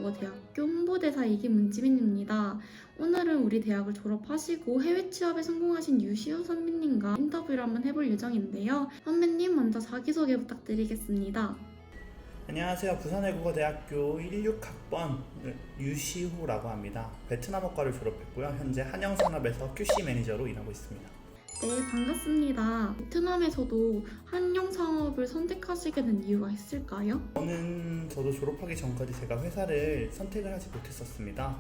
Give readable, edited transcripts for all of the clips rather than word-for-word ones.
부산외국어대학교 홍보대사 이김문지민입니다. 오늘은 우리 대학을 졸업하시고 해외 취업에 성공하신 유시우 선배님과 인터뷰를 한번 해볼 예정인데요. 선배님 먼저 자기소개 부탁드리겠습니다. 안녕하세요. 부산외국어대학교 16학번 유시후라고 합니다. 베트남어과를 졸업했고요. 현재 한영산업에서 QC 매니저로 일하고 있습니다. 네, 반갑습니다. 베트남에서도 한영산업을 선택하시게 된 이유가 있을까요? 저도 졸업하기 전까지 제가 회사를 선택을 하지 못했었습니다.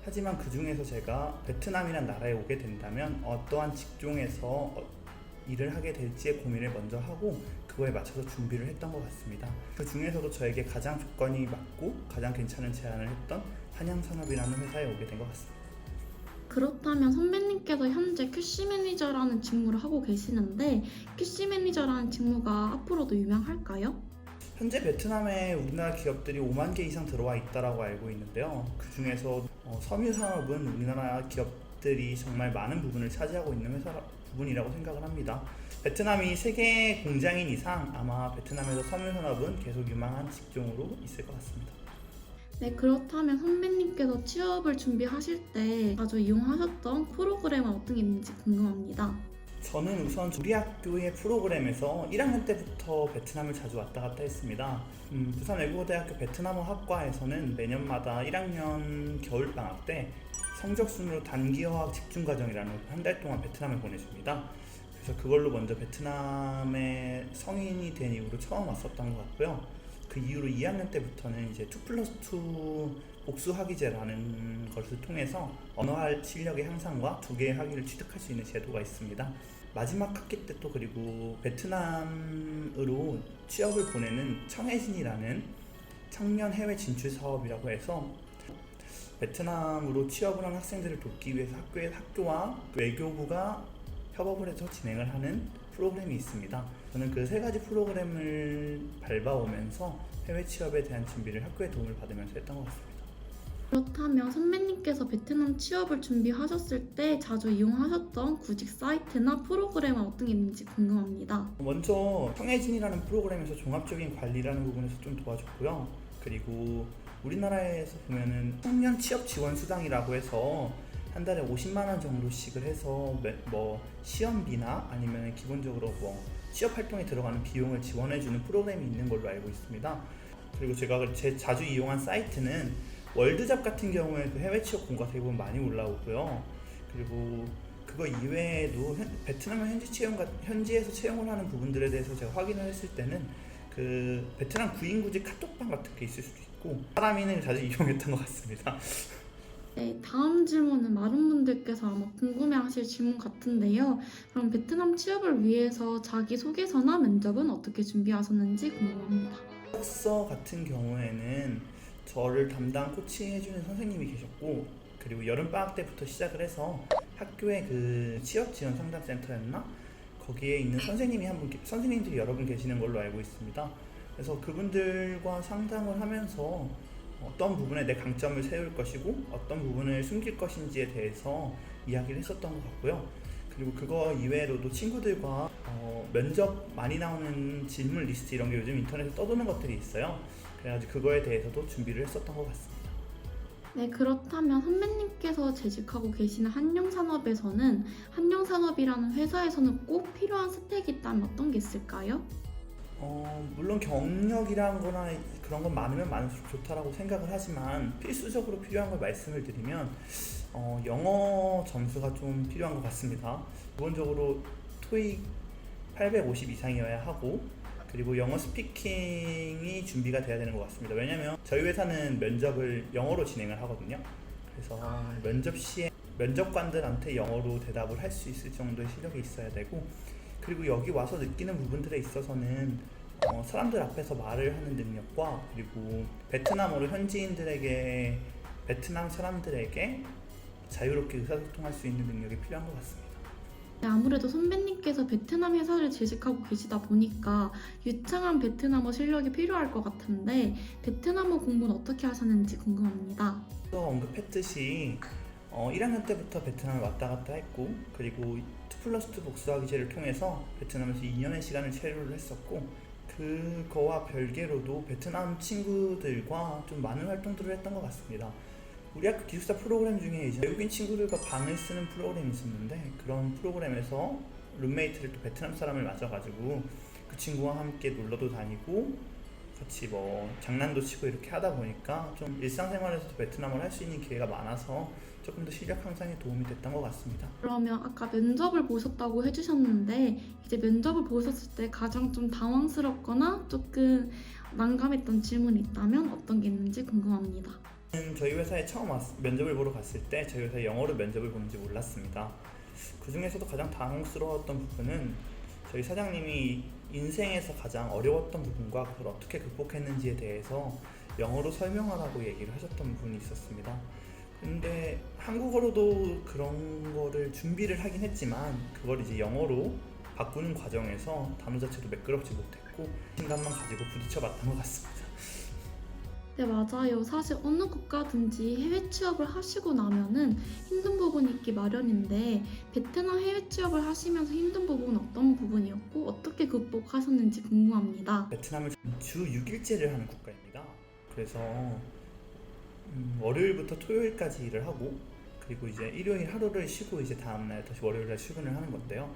하지만 그 중에서 제가 베트남이란 나라에 오게 된다면 어떠한 직종에서 일을 하게 될지의 고민을 먼저 하고 그거에 맞춰서 준비를 했던 것 같습니다. 그 중에서도 저에게 가장 조건이 맞고 가장 괜찮은 제안을 했던 한양산업이라는 회사에 오게 된 것 같습니다. 그렇다면 선배님께서 현재 QC 매니저라는 직무를 하고 계시는데 QC 매니저라는 직무가 앞으로도 유명할까요? 현재 베트남에 우리나라 기업들이 5만 개 이상 들어와 있다고 알고 있는데요. 그 중에서 섬유산업은 우리나라 기업들이 정말 많은 부분을 차지하고 있는 부분이라고 생각을 합니다. 베트남이 세계 공장인 이상 아마 베트남에서 섬유산업은 계속 유망한 직종으로 있을 것 같습니다. 네, 그렇다면 선배님께서 취업을 준비하실 때 자주 이용하셨던 프로그램은 어떤 게 있는지 궁금합니다. 저는 우선 우리 학교의 프로그램에서 1학년 때부터 베트남을 자주 왔다 갔다 했습니다. 부산외국어대학교 베트남어 학과에서는 매년마다 1학년 겨울방학 때 성적 순으로 단기어학 집중과정이라는 한 달 동안 베트남을 보내줍니다. 그래서 그걸로 먼저 베트남에 성인이 된 이후로 처음 왔었던 것 같고요. 그 이후로 2학년 때부터는 이제 2+2 복수학위제라는 것을 통해서 언어 실력의 향상과 두 개의 학위를 취득할 수 있는 제도가 있습니다. 마지막 학기 때 또 그리고 베트남으로 취업을 보내는 청해진이라는 청년 해외 진출 사업이라고 해서 베트남으로 취업을 한 학생들을 돕기 위해서 학교와 외교부가 협업을 해서 진행을 하는 프로그램이 있습니다. 저는 그 세 가지 프로그램을 밟아오면서 해외 취업에 대한 준비를 학교의 도움을 받으면서 했던 것 같습니다. 그렇다면 선배님께서 베트남 취업을 준비하셨을 때 자주 이용하셨던 구직 사이트나 프로그램은 어떤 게 있는지 궁금합니다. 먼저 청해진이라는 프로그램에서 종합적인 관리라는 부분에서 좀 도와줬고요. 그리고 우리나라에서 보면은 청년 취업 지원 수당이라고 해서 한 달에 50만 원 정도씩을 해서 시험비나 아니면 기본적으로 취업 활동에 들어가는 비용을 지원해주는 프로그램이 있는 걸로 알고 있습니다. 그리고 제가 자주 이용한 사이트는 월드잡 같은 경우에 그 해외 취업 공고가 대부분 많이 올라오고요. 그리고 그거 이외에도 베트남 현지에서 채용을 하는 부분들에 대해서 제가 확인을 했을 때는 그 베트남 구인구직 카톡방 같은 게 있을 수도 있고 사람인을 자주 이용했던 것 같습니다. 네, 다음 질문은 많은 분들께서 아마 궁금해하실 질문 같은데요. 그럼 베트남 취업을 위해서 자기소개서나 면접은 어떻게 준비하셨는지 궁금합니다. 학서 같은 경우에는 저를 담당 코치해주는 선생님이 계셨고 그리고 여름방학 때부터 시작을 해서 학교에 그 취업지원 상담센터였나? 거기에 있는 선생님들이 여러 분 계시는 걸로 알고 있습니다. 그래서 그분들과 상담을 하면서 어떤 부분에 내 강점을 세울 것이고 어떤 부분을 숨길 것인지에 대해서 이야기를 했었던 것 같고요. 그리고 그거 이외로도 친구들과 면접 많이 나오는 질문 리스트 이런 게 요즘 인터넷에 떠도는 것들이 있어요. 그래가지고 그거에 대해서도 준비를 했었던 것 같습니다. 네, 그렇다면 선배님께서 재직하고 계시는 한영산업에서는 한영산업이라는 회사에서는 꼭 필요한 스펙이 있다면 어떤 게 있을까요? 물론 경력이란 거나 그런 건 많으면 많을수록 좋다라고 생각을 하지만 필수적으로 필요한 걸 말씀을 드리면 영어 점수가 좀 필요한 것 같습니다. 기본적으로 토익 850 이상이어야 하고 그리고 영어 스피킹이 준비가 돼야 되는 것 같습니다. 왜냐면 저희 회사는 면접을 영어로 진행을 하거든요. 그래서 면접 시에 면접관들한테 영어로 대답을 할 수 있을 정도의 실력이 있어야 되고 그리고 여기 와서 느끼는 부분들에 있어서는 사람들 앞에서 말을 하는 능력과 그리고 베트남어로 현지인들에게 베트남 사람들에게 자유롭게 의사소통할 수 있는 능력이 필요한 것 같습니다. 네, 아무래도 선배님께서 베트남 회사를 재직하고 계시다 보니까 유창한 베트남어 실력이 필요할 것 같은데 베트남어 공부는 어떻게 하셨는지 궁금합니다. 언급했듯이 1학년 때부터 베트남에 왔다 갔다 했고 그리고 2+2 복수학위제를 통해서 베트남에서 2년의 시간을 체류를 했었고 그거와 별개로도 베트남 친구들과 좀 많은 활동들을 했던 것 같습니다. 우리 학교 기숙사 프로그램 중에 이제 외국인 친구들과 방을 쓰는 프로그램이 있었는데, 그런 프로그램에서 룸메이트를 또 베트남 사람을 맞아가지고 그 친구와 함께 놀러도 다니고 같이 뭐 장난도 치고 이렇게 하다 보니까 좀 일상생활에서도 베트남어를 할 수 있는 기회가 많아서 조금 더 실력 향상에 도움이 됐던 것 같습니다. 그러면 아까 면접을 보셨다고 해주셨는데 이제 면접을 보셨을 때 가장 좀 당황스럽거나 조금 난감했던 질문이 있다면 어떤 게 있는지 궁금합니다. 저희 회사에 처음 면접을 보러 갔을 때 저희 회사에 영어로 면접을 보는지 몰랐습니다. 그 중에서도 가장 당황스러웠던 부분은 저희 사장님이 인생에서 가장 어려웠던 부분과 그걸 어떻게 극복했는지에 대해서 영어로 설명하라고 얘기를 하셨던 부분이 있었습니다. 근데 한국어로도 그런 거를 준비를 하긴 했지만 그걸 이제 영어로 바꾸는 과정에서 단어 자체도 매끄럽지 못했고 자신감만 가지고 부딪혀 봤던 것 같습니다. 네, 맞아요. 사실 어느 국가든지 해외 취업을 하시고 나면은 힘든 부분이 있기 마련인데 베트남 해외 취업을 하시면서 힘든 부분은 어떤 부분이었고 어떻게 극복하셨는지 궁금합니다. 베트남은 주 6일제를 하는 국가입니다. 그래서 월요일부터 토요일까지 일을 하고 그리고 이제 일요일 하루를 쉬고 이제 다음날 다시 월요일날 출근을 하는 건데요.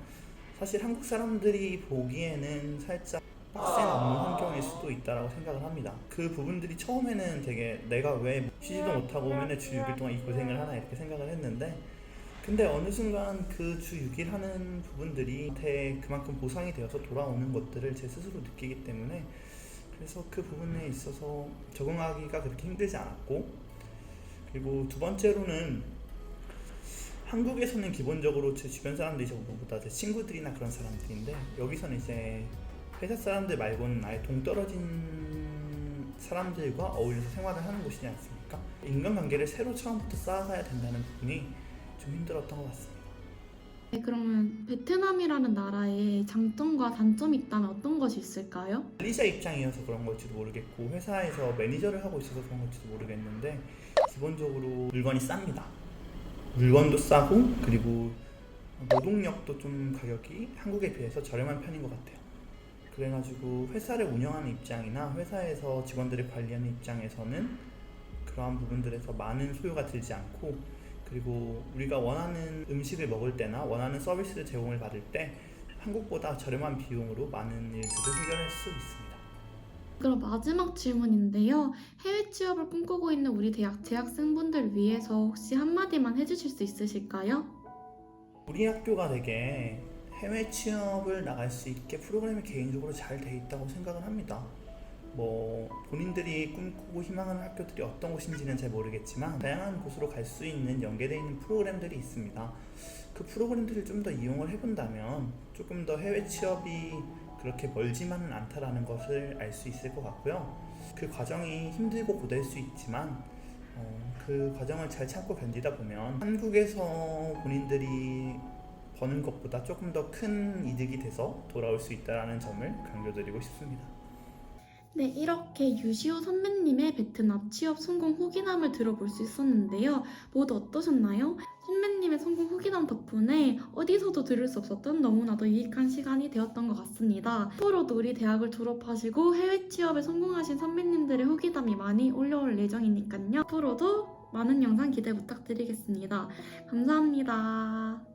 사실 한국 사람들이 보기에는 살짝 빡센 업무 환경일 수도 있다라고 생각을 합니다. 그 부분들이 처음에는 되게 내가 왜 쉬지도 못하고 맨날 주 6일 동안 이 고생을 하나 이렇게 생각을 했는데, 근데 어느 순간 그 주 6일 하는 부분들이 저한테 그만큼 보상이 되어서 돌아오는 것들을 제 스스로 느끼기 때문에 그래서 그 부분에 있어서 적응하기가 그렇게 힘들지 않았고, 그리고 두 번째로는 한국에서는 기본적으로 제 주변 사람들이 저보다 제 친구들이나 그런 사람들인데 여기서는 이제 회사 사람들 말고는 아예 동떨어진 사람들과 어울려서 생활을 하는 곳이지 않습니까? 인간관계를 새로 처음부터 쌓아가야 된다는 부분이 좀 힘들었던 것 같습니다. 네, 그러면 베트남이라는 나라에 장점과 단점이 있다면 어떤 것이 있을까요? 관리자 입장이어서 그런 걸지도 모르겠고 회사에서 매니저를 하고 있어서 그런 걸지도 모르겠는데 기본적으로 물건이 쌉니다. 물건도 싸고 그리고 노동력도 좀 가격이 한국에 비해서 저렴한 편인 것 같아요. 그래가지고 회사를 운영하는 입장이나 회사에서 직원들을 관리하는 입장에서는 그러한 부분들에서 많은 소요가 들지 않고, 그리고 우리가 원하는 음식을 먹을 때나 원하는 서비스를 제공을 받을 때 한국보다 저렴한 비용으로 많은 일들을 해결할 수 있습니다. 그럼 마지막 질문인데요. 해외 취업을 꿈꾸고 있는 우리 대학 재학생분들 위해서 혹시 한마디만 해주실 수 있으실까요? 우리 학교가 되게 해외 취업을 나갈 수 있게 프로그램이 개인적으로 잘 돼 있다고 생각을 합니다. 뭐 본인들이 꿈꾸고 희망하는 학교들이 어떤 곳인지는 잘 모르겠지만 다양한 곳으로 갈 수 있는 연계되어 있는 프로그램들이 있습니다. 그 프로그램들을 좀 더 이용을 해본다면 조금 더 해외 취업이 그렇게 멀지만은 않다라는 것을 알 수 있을 것 같고요. 그 과정이 힘들고 고될 수 있지만 그 과정을 잘 참고 견디다 보면 한국에서 본인들이 버는 것보다 조금 더 큰 이득이 돼서 돌아올 수 있다는 점을 강조드리고 싶습니다. 네, 이렇게 유시호 선배님의 베트남 취업 성공 후기남을 들어볼 수 있었는데요. 모두 어떠셨나요? 선배님의 성공 후기남 덕분에 어디서도 들을 수 없었던 너무나도 유익한 시간이 되었던 것 같습니다. 앞으로도 우리 대학을 졸업하시고 해외 취업에 성공하신 선배님들의 후기담이 많이 올라올 예정이니까요. 앞으로도 많은 영상 기대 부탁드리겠습니다. 감사합니다.